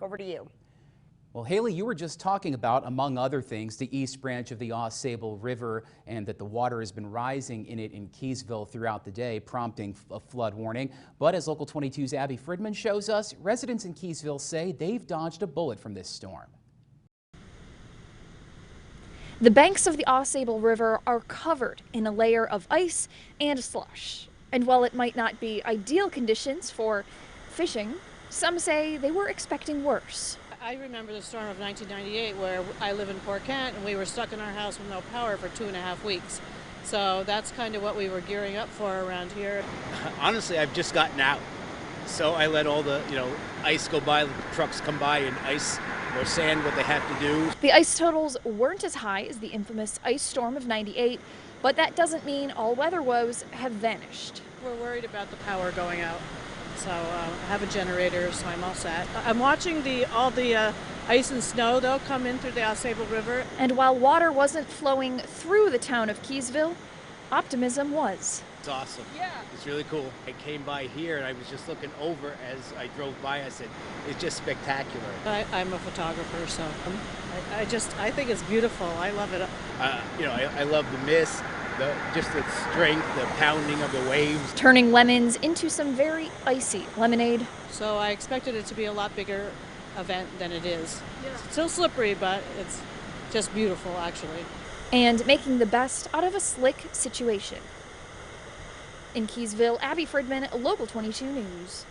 Over to you. Well, Haley, you were just talking about, among other things, the east branch of the AuSable River and that the water has been rising in it in Keeseville throughout the day, prompting a flood warning. But as Local 22's Abby Fridman shows us, residents in Keeseville say they've dodged a bullet from this storm. The banks of the AuSable River are covered in a layer of ice and slush. And while it might not be ideal conditions for fishing, some say they were expecting worse. I remember the storm of 1998 where I live in Port Kent and we were stuck in our house with no power for 2.5 weeks. So that's kind of what we were gearing up for around here. Honestly, I've just gotten out. So I let all the, ice go by, the trucks come by and ice or sand what they have to do. The ice totals weren't as high as the infamous ice storm of '98, but that doesn't mean all weather woes have vanished. We're worried about the power going out. So I have a generator, so I'm all set. I'm watching all the ice and snow, though, come in through the AuSable River. And while water wasn't flowing through the town of Keeseville, optimism was. It's awesome. Yeah. It's really cool. I came by here and I was just looking over as I drove by. I said, it's just spectacular. I'm a photographer, so I think it's beautiful. I love it. I love the mist. Just the strength, the pounding of the waves. Turning lemons into some very icy lemonade. So I expected it to be a lot bigger event than it is. Yeah. It's still slippery, but it's just beautiful, actually. And making the best out of a slick situation. In Keeseville, Abby Fridman, Local 22 News.